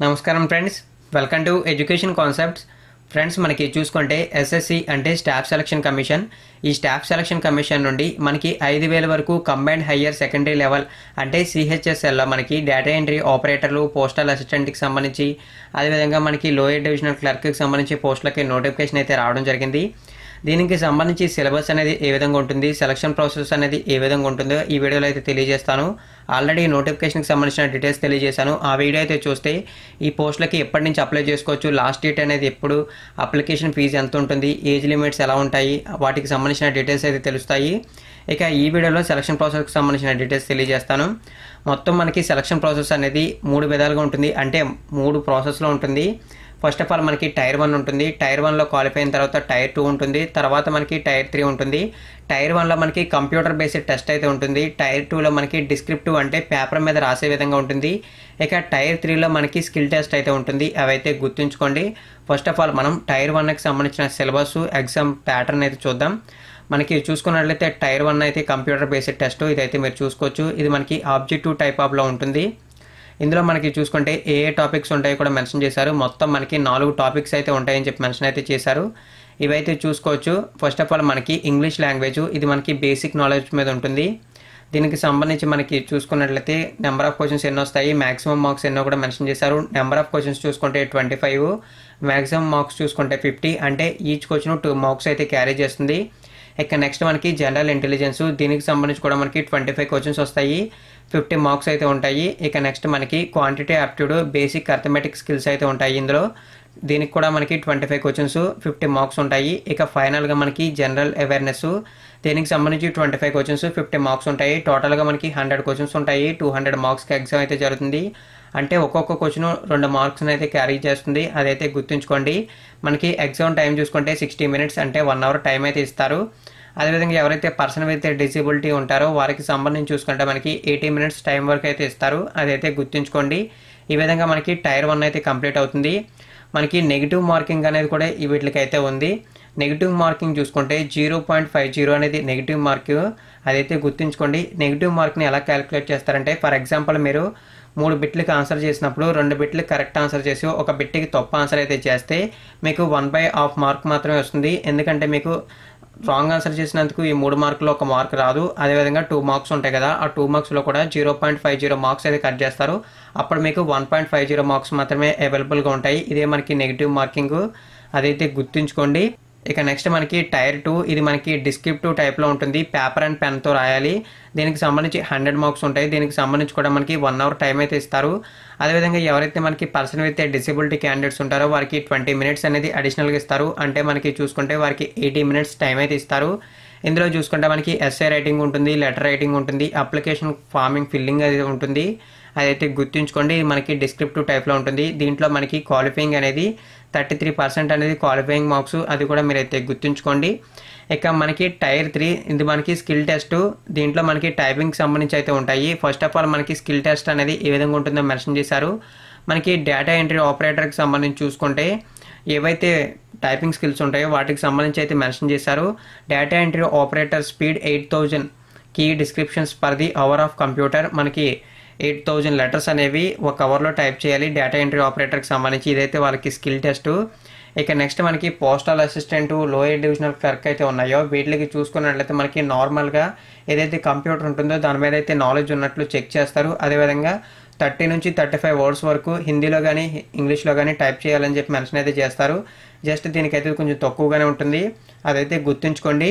నమస్కారం friends, welcome to education concepts. Friends, మనకి చూసుకుంటే ఎస్ఎస్సి అంటే స్టాఫ్ సెలక్షన్ కమిషన్. ఈ స్టాఫ్ సెలక్షన్ కమిషన్ నుండి మనకి 5,000 వరకు కంబైన్డ్ హయ్యర్ సెకండరీ లెవెల్ అంటే సిహెచ్ఎస్ఎల్లో మనకి డేటా ఎంట్రీ ఆపరేటర్లు, పోస్టల్ అసిస్టెంట్కి సంబంధించి, అదేవిధంగా మనకి లోయర్ డివిజనల్ క్లర్క్కి సంబంధించి పోస్టులకి నోటిఫికేషన్ అయితే రావడం జరిగింది. దీనికి సంబంధించి సిలబస్ అనేది ఏ విధంగా ఉంటుంది, సెలక్షన్ ప్రాసెస్ అనేది ఏ విధంగా ఉంటుందో ఈ వీడియోలో అయితే తెలియజేస్తాను. ఆల్రెడీ నోటిఫికేషన్కి సంబంధించిన డీటెయిల్స్ తెలియజేశాను. ఆ వీడియో అయితే చూస్తే ఈ పోస్టులకి ఎప్పటి నుంచి అప్లై చేసుకోవచ్చు, లాస్ట్ డేట్ అనేది ఎప్పుడు, అప్లికేషన్ ఫీజు ఎంత ఉంటుంది, ఏజ్ లిమిట్స్ ఎలా ఉంటాయి, వాటికి సంబంధించిన డీటెయిల్స్ అయితే తెలుస్తాయి. ఇక ఈ వీడియోలో సెలక్షన్ ప్రాసెస్కి సంబంధించిన డీటెయిల్స్ తెలియజేస్తాను. మొత్తం మనకి సెలక్షన్ ప్రాసెస్ అనేది 3 విధాలుగా ఉంటుంది, అంటే 3 ప్రాసెస్లో ఉంటుంది. ఫస్ట్ ఆఫ్ ఆల్ మనకి టైర్ 1 ఉంటుంది. టైర్ 1లో క్వాలిఫై అయిన తర్వాత టైర్ 2 ఉంటుంది. తర్వాత మనకి టైర్ 3 ఉంటుంది. టైర్ 1లో మనకి కంప్యూటర్ బేస్డ్ టెస్ట్ అయితే ఉంటుంది. టైర్ 2లో మనకి డిస్క్రిప్టివ్ అంటే పేపర్ మీద రాసే విధంగా ఉంటుంది. ఇక టైర్ 3లో మనకి స్కిల్ టెస్ట్ అయితే ఉంటుంది. అవైతే గుర్తుంచుకోండి. ఫస్ట్ ఆఫ్ ఆల్ మనం టైర్ 1కి సంబంధించిన సిలబస్, ఎగ్జామ్ ప్యాటర్న్ అయితే చూద్దాం. మనకి చూసుకున్నట్లయితే టైర్ 1 అయితే కంప్యూటర్ బేస్డ్ టెస్ట్, ఇదైతే మీరు చూసుకోవచ్చు. ఇది మనకి ఆబ్జెక్టివ్ టైప్ ఆఫ్లో ఉంటుంది. ఇందులో మనకి చూసుకుంటే ఏ టాపిక్స్ ఉంటాయో కూడా మెన్షన్ చేశారు. మొత్తం మనకి 4 టాపిక్స్ అయితే ఉంటాయని చెప్పి మెన్షన్ అయితే చేశారు. ఇవైతే చూసుకోవచ్చు. ఫస్ట్ ఆఫ్ ఆల్ మనకి ఇంగ్లీష్ లాంగ్వేజ్, ఇది మనకి బేసిక్ నాలెడ్జ్ మీద ఉంటుంది. దీనికి సంబంధించి మనకి చూసుకున్నట్లయితే నెంబర్ ఆఫ్ క్వశ్చన్స్ ఎన్నో వస్తాయి, మ్యాక్సిమం మార్క్స్ ఎన్నో కూడా మెన్షన్ చేశారు. నెంబర్ ఆఫ్ క్వశ్చన్స్ చూసుకుంటే 25, మ్యాక్సిమం మార్క్స్ చూసుకుంటే 50, అంటే ఈచ్ క్వశ్చన్ 2 మార్క్స్ అయితే క్యారీ చేస్తుంది. ఇక నెక్స్ట్ మనకి జనరల్ ఇంటెలిజెన్స్, దీనికి సంబంధించి కూడా మనకి 25 క్వశ్చన్స్ వస్తాయి, 50 మార్క్స్ అయితే ఉంటాయి. ఇక నెక్స్ట్ మనకి quantity aptitude, basic arithmetic skills అయితే ఉంటాయి ఇందులో. దీనికి కూడా మనకి 25 క్వశ్చన్స్, 50 మార్క్స్ ఉంటాయి. ఇక ఫైనల్గా మనకి జనరల్ అవేర్నెస్, దీనికి సంబంధించి 25 క్వశ్చన్స్, 50 మార్క్స్ ఉంటాయి. టోటల్గా మనకి 100 క్వశ్చన్స్ ఉంటాయి. 200 మార్క్స్కి ఎగ్జామ్ అయితే జరుగుతుంది. అంటే ఒక్కొక్క క్వశ్చన్ 2 మార్క్స్ని అయితే క్యారీ చేస్తుంది. అదైతే గుర్తుంచుకోండి. మనకి ఎగ్జామ్ టైం చూసుకుంటే 60 మినిట్స్, అంటే 1 అవర్ టైం అయితే ఇస్తారు. అదేవిధంగా ఎవరైతే పర్సన్ విత్ డిసేబిలిటీ ఉంటారో వారికి సంబంధించి చూసుకుంటే మనకి 80 మినిట్స్ టైం వరకు అయితే ఇస్తారు. అదైతే గుర్తుంచుకోండి. ఈ విధంగా మనకి టైర్ 1 అయితే కంప్లీట్ అవుతుంది. మనకి నెగిటివ్ మార్కింగ్ అనేది కూడా వీటికైతే ఉంది. నెగిటివ్ మార్కింగ్ చూసుకుంటే 0.50 అనేది నెగిటివ్ మార్క్, అదైతే గుర్తుంచుకోండి. నెగిటివ్ మార్క్ని ఎలా క్యాలిక్యులేట్ చేస్తారంటే, ఫర్ ఎగ్జాంపుల్ మీరు 3 బిట్లకి ఆన్సర్ చేసినప్పుడు 2 బిట్లకి కరెక్ట్ ఆన్సర్ చేసి ఒక బిట్కి తప్పు ఆన్సర్ అయితే చేస్తే మీకు 1/2 మార్క్ మాత్రమే వస్తుంది. ఎందుకంటే మీకు రాంగ్ ఆన్సర్ చేసినందుకు ఈ 3 మార్కులు 1 మార్క్ రాదు. అదేవిధంగా 2 మార్క్స్ ఉంటాయి కదా, ఆ 2 మార్క్స్లో కూడా 0.50 మార్క్స్ అయితే కట్ చేస్తారు. అప్పుడు మీకు 1.50 మార్క్స్ మాత్రమే అవైలబుల్గా ఉంటాయి. ఇదే మనకి నెగిటివ్ మార్కింగ్, అదైతే గుర్తుంచుకోండి. ఇక నెక్స్ట్ మనకి టైర్ 2, ఇది మనకి డిస్క్రిప్టివ్ టైప్లో ఉంటుంది. పేపర్ అండ్ పెన్తో రాయాలి. దీనికి సంబంధించి 100 మార్క్స్ ఉంటాయి. దీనికి సంబంధించి కూడా మనకి 1 అవర్ టైం అయితే ఇస్తారు. అదేవిధంగా ఎవరైతే మనకి పర్సన్ విత్ డిసేబిలిటీ క్యాండిడేట్స్ ఉంటారో వారికి 20 మినిట్స్ అనేది అడిషనల్గా ఇస్తారు. అంటే మనకి చూసుకుంటే వారికి 80 మినిట్స్ టైం అయితే ఇస్తారు. ఇందులో చూసుకుంటే మనకి ఎస్ఏ రైటింగ్ ఉంటుంది, లెటర్ రైటింగ్ ఉంటుంది, అప్లికేషన్ ఫార్మింగ్ ఫిల్లింగ్ అది ఉంటుంది. అదైతే గుర్తుంచుకోండి. ఇది మనకి డిస్క్రిప్టివ్ టైప్లో ఉంటుంది. దీంట్లో మనకి క్వాలిఫైయింగ్ అనేది 33% అనేది క్వాలిఫైయింగ్ మార్క్స్, అది కూడా మీరైతే గుర్తుంచుకోండి. ఇక మనకి టైర్ 3, ఇది మనకి స్కిల్ టెస్ట్. దీంట్లో మనకి టైపింగ్కి సంబంధించి అయితే ఉంటాయి. ఫస్ట్ ఆఫ్ ఆల్ మనకి స్కిల్ టెస్ట్ అనేది ఏ విధంగా ఉంటుందో మెన్షన్ చేశారు. మనకి డేటా ఎంట్రీ ఆపరేటర్కి సంబంధించి చూసుకుంటే ఏవైతే టైపింగ్ స్కిల్స్ ఉంటాయో వాటికి సంబంధించి అయితే మెన్షన్ చేశారు. Data entry operator speed 8000 key descriptions per the hour of computer. మనకి 8000 లెటర్స్ అనేవి 1 అవర్లో టైప్ చేయాలి డేటా ఎంట్రీ ఆపరేటర్కి సంబంధించి. ఇదైతే వాళ్ళకి స్కిల్ టెస్ట్. ఇక నెక్స్ట్ మనకి postal assistant, lower divisional clerk అయితే ఉన్నాయో వీటికి చూసుకున్నట్లయితే మనకి నార్మల్గా ఏదైతే కంప్యూటర్ ఉంటుందో దాని మీద అయితే నాలెడ్జ్ ఉన్నట్లు చెక్ చేస్తారు. అదేవిధంగా 30 నుంచి 35 వర్డ్స్ వరకు హిందీలో కానీ ఇంగ్లీష్లో కానీ టైప్ చేయాలని చెప్పి మెన్షన్ అయితే చేస్తారు. జస్ట్ దీనికైతే కొంచెం తక్కువగానే ఉంటుంది, అదైతే గుర్తుంచుకోండి.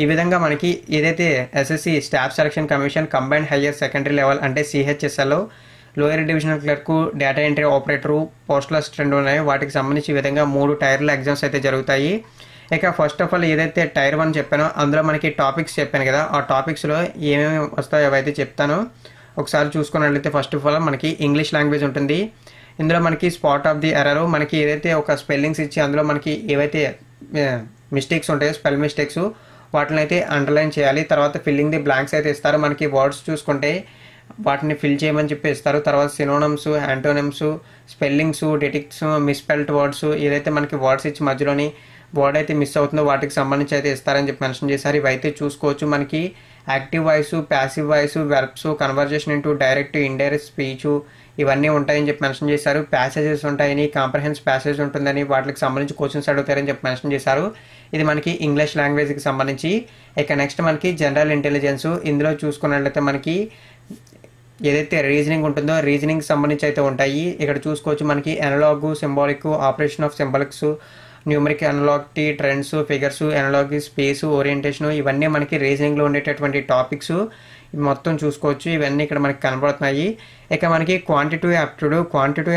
ఈ విధంగా మనకి ఏదైతే SSC staff selection commission combined higher secondary level అంటే సిహెచ్ఎస్ఎల్లో lower divisional clerk, data entry operator, postal assistant ఉన్నాయో వాటికి సంబంధించి ఈ విధంగా 3 టైర్ల ఎగ్జామ్స్ అయితే జరుగుతాయి. ఇక ఫస్ట్ ఆఫ్ ఆల్ ఏదైతే టైర్ 1 చెప్పానో అందులో మనకి టాపిక్స్ చెప్పాను కదా, ఆ టాపిక్స్లో ఏమేమి వస్తాయో అవైతే చెప్తాను. ఒకసారి చూసుకున్నట్లయితే ఫస్ట్ ఆఫ్ ఆల్ మనకి ఇంగ్లీష్ లాంగ్వేజ్ ఉంటుంది. ఇందులో మనకి స్పాట్ ఆఫ్ ది ఎర్రర్, మనకి ఏదైతే ఒక స్పెల్లింగ్స్ ఇచ్చి అందులో మనకి ఏవైతే మిస్టేక్స్ ఉంటాయో స్పెల్ మిస్టేక్స్ వాటిని అయితే అండర్లైన్ చేయాలి. తర్వాత ఫిల్లింగ్ ది బ్లాంక్స్ అయితే ఇస్తారు. మనకి వర్డ్స్ చూసుకుంటే వాటిని ఫిల్ చేయమని చెప్పి ఇస్తారు. తర్వాత synonyms, antonyms, spellings, డిటిక్ట్స్, misspelled words, ఏదైతే మనకి వర్డ్స్ ఇచ్చి మధ్యలోని వర్డ్ అయితే మిస్ అవుతుందో వాటికి సంబంధించి అయితే ఇస్తారని చెప్పి మెన్షన్ చేశారు. ఇవైతే చూసుకోవచ్చు. మనకి active voice, passive voice, verbs, conversation into direct indirect speech, ఇవన్నీ ఉంటాయని చెప్పి మెన్షన్ చేశారు. ప్యాసేజెస్ ఉంటాయని, కాంప్రహెన్స్ ప్యాసేజ్ ఉంటుందని, వాటికి సంబంధించి క్వశ్చన్స్ అడుగుతారని చెప్పి మెన్షన్ చేశారు. ఇది మనకి ఇంగ్లీష్ లాంగ్వేజ్కి సంబంధించి. ఇక నెక్స్ట్ మనకి జనరల్ ఇంటెలిజెన్స్. ఇందులో చూసుకున్నట్లయితే మనకి ఏదైతే రీజనింగ్ ఉంటుందో రీజనింగ్ సంబంధించి అయితే ఉంటాయి. ఇక్కడ చూసుకోవచ్చు మనకి analogue, symbolic, operation of symbolics, numeric analogy, trends, figures, analogue, space, orientation, ఇవన్నీ మనకి రీజనింగ్లో ఉండేటటువంటి టాపిక్స్ మొత్తం చూసుకోవచ్చు. ఇవన్నీ ఇక్కడ మనకి కనబడుతున్నాయి. ఇక మనకి క్వాంటిటివ్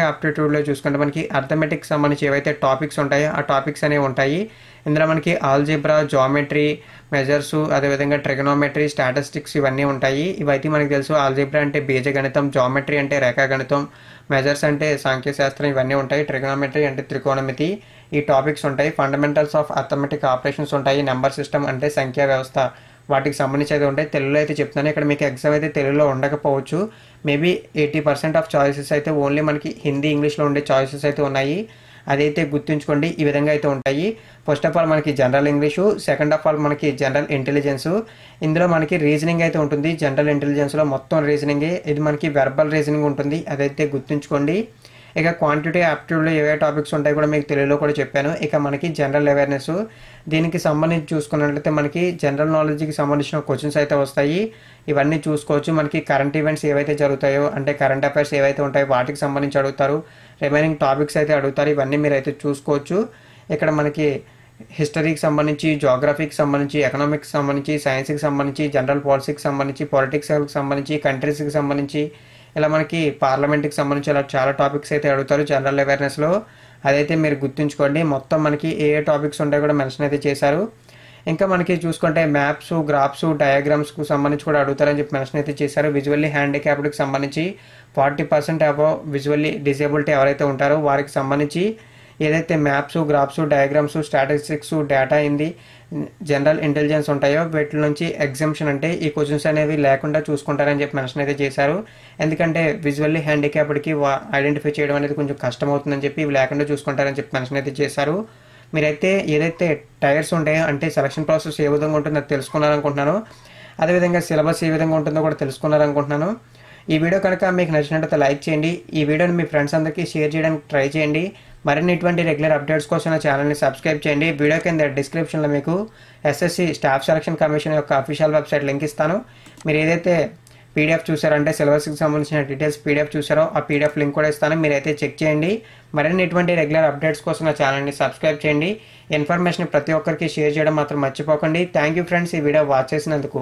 యాప్టిట్యూడ్లో చూసుకుంటే మనకి అర్థమెటిక్ సంబంధించి ఏవైతే టాపిక్స్ ఉంటాయో ఆ టాపిక్స్ అనేవి ఉంటాయి. ఇందులో మనకి ఆల్జిబ్రా, జామెట్రీ, మెజర్స్, అదేవిధంగా ట్రిగనోమెట్రీ, స్టాటిస్టిక్స్ ఇవన్నీ ఉంటాయి. ఇవైతే మనకి తెలుసు. ఆల్జిబ్రా అంటే బీజగణితం, జామెట్రీ అంటే రేఖాగణితం, మెజర్స్ అంటే సాంఖ్యశాస్త్రం ఇవన్నీ ఉంటాయి. ట్రిగనోమెట్రీ అంటే త్రికోణమితి, ఈ టాపిక్స్ ఉంటాయి. ఫండమెంటల్స్ ఆఫ్ అర్థమెటిక్ ఆపరేషన్స్ ఉంటాయి. నెంబర్ సిస్టమ్ అంటే సంఖ్యా వ్యవస్థ, వాటికి సంబంధించి అయితే ఉంటాయి. తెలుగులో అయితే చెప్తాను. ఇక్కడ మీకు ఎగ్జామ్ అయితే తెలుగులో ఉండకపోవచ్చు. మేబీ 80% ఆఫ్ చాయిసెస్ అయితే ఓన్లీ మనకి హిందీ, ఇంగ్లీష్లో ఉండే చాయిసెస్ అయితే ఉన్నాయి. అదైతే గుర్తుంచుకోండి. ఈ విధంగా అయితే ఉంటాయి. ఫస్ట్ ఆఫ్ ఆల్ మనకి general English, second of all మనకి జనరల్ ఇంటెలిజెన్స్. ఇందులో మనకి రీజనింగ్ అయితే ఉంటుంది. జనరల్ ఇంటెలిజెన్స్లో మొత్తం రీజనింగే. ఇది మనకి వెర్బల్ రీజనింగ్ ఉంటుంది, అదైతే గుర్తుంచుకోండి. ఇక క్వాంటిటీ యాప్టిట్యూడ్లో ఏవే టాపిక్స్ ఉంటాయి కూడా మీకు తెలుగులో కూడా చెప్పాను. ఇక మనకి జనరల్ అవేర్నెస్, దీనికి సంబంధించి చూసుకున్నట్లయితే మనకి జనరల్ నాలెడ్జ్కి సంబంధించిన క్వశ్చన్స్ అయితే వస్తాయి. ఇవన్నీ చూసుకోవచ్చు. మనకి కరెంట్ ఈవెంట్స్ ఏవైతే జరుగుతాయో అంటే కరెంట్ అఫైర్స్ ఏవైతే ఉంటాయో వాటికి సంబంధించి అడుగుతారు. రిమైనింగ్ టాపిక్స్ అయితే అడుగుతారు. ఇవన్నీ మీరు అయితే చూసుకోవచ్చు. ఇక్కడ మనకి హిస్టరీకి సంబంధించి, జోగ్రఫీకి సంబంధించి, ఎకనామిక్స్ సంబంధించి, సైన్స్కి సంబంధించి, జనరల్ పాలసీకి సంబంధించి, పాలిటిక్స్కి సంబంధించి, కంట్రీస్కి సంబంధించి, ఇలా మనకి పార్లమెంట్కి సంబంధించి ఇలా చాలా టాపిక్స్ అయితే అడుగుతారు జనరల్ అవేర్నెస్లో. అదైతే మీరు గుర్తుంచుకోండి. మొత్తం మనకి ఏ టాపిక్స్ ఉంటాయో కూడా మెన్షన్ అయితే చేశారు. ఇంకా మనకి చూసుకుంటే మ్యాప్స్, గ్రాఫ్స్, డయాగ్రామ్స్కు సంబంధించి కూడా అడుగుతారని చెప్పి మెన్షన్ అయితే చేశారు. విజువల్లీ హ్యాండిక్యాప్డ్కి సంబంధించి 40% అబవ్ విజువల్లీ డిసేబిలిటీ ఎవరైతే ఉంటారో వారికి సంబంధించి ఏదైతే maps, graphs, diagrams, statistics, data in general intelligence ఉంటాయో వీటి నుంచి ఎగ్జామ్షన్ అంటే ఈ క్వశ్చన్స్ అనేవి లేకుండా చూసుకుంటారని చెప్పి మెన్షన్ అయితే చేశారు. ఎందుకంటే విజువల్లీ హ్యాండిక్యాప్డ్కి ఐడెంటిఫై చేయడం అనేది కొంచెం కష్టం అవుతుందని చెప్పి ఇవి లేకుండా చూసుకుంటారని చెప్పి మెన్షన్ అయితే చేశారు. మీరైతే ఏదైతే టైర్స్ ఉంటాయో అంటే సెలక్షన్ ప్రాసెస్ ఏ విధంగా ఉంటుందో తెలుసుకున్నారనుకుంటున్నాను. అదేవిధంగా సిలబస్ ఏ విధంగా ఉంటుందో కూడా తెలుసుకున్నారనుకుంటున్నాను. ఈ వీడియో కనుక మీకు నచ్చినట్లయితే లైక్ చేయండి. ఈ వీడియోని మీ ఫ్రెండ్స్ అందరికీ షేర్ చేయడానికి ట్రై చేయండి. మరిన్ని ఇటువంటి రెగ్యులర్ అప్డేట్స్ కోసం నా ఛానల్ని సబ్స్క్రైబ్ చేయండి. వీడియో కింద డిస్క్రిప్షన్లో మీకు ఎస్ఎస్సి స్టాఫ్ సెలక్షన్ కమిషన్ యొక్క అఫీషియల్ వెబ్సైట్ లింక్ ఇస్తాను. మీరు ఏదైతే పీడిఎఫ్ చూసారంటే సిలబస్కి సంబంధించిన డీటెయిల్స్ పీడిఎఫ్ చూసారో ఆ పీడిఎఫ్ లింక్ కూడా ఇస్తాను. మీరైతే చెక్ చేయండి. మరిన్ని ఇటువంటి రెగ్యులర్ అప్డేట్స్ కోసం నా ఛానల్ని సబ్స్క్రైబ్ చేయండి. ఇన్ఫర్మేషన్ ప్రతి ఒక్కరికి షేర్ చేయడం మాత్రం మర్చిపోకండి. థ్యాంక్ యూ ఫ్రెండ్స్, ఈ వీడియో వాచ్ చేసినందుకు.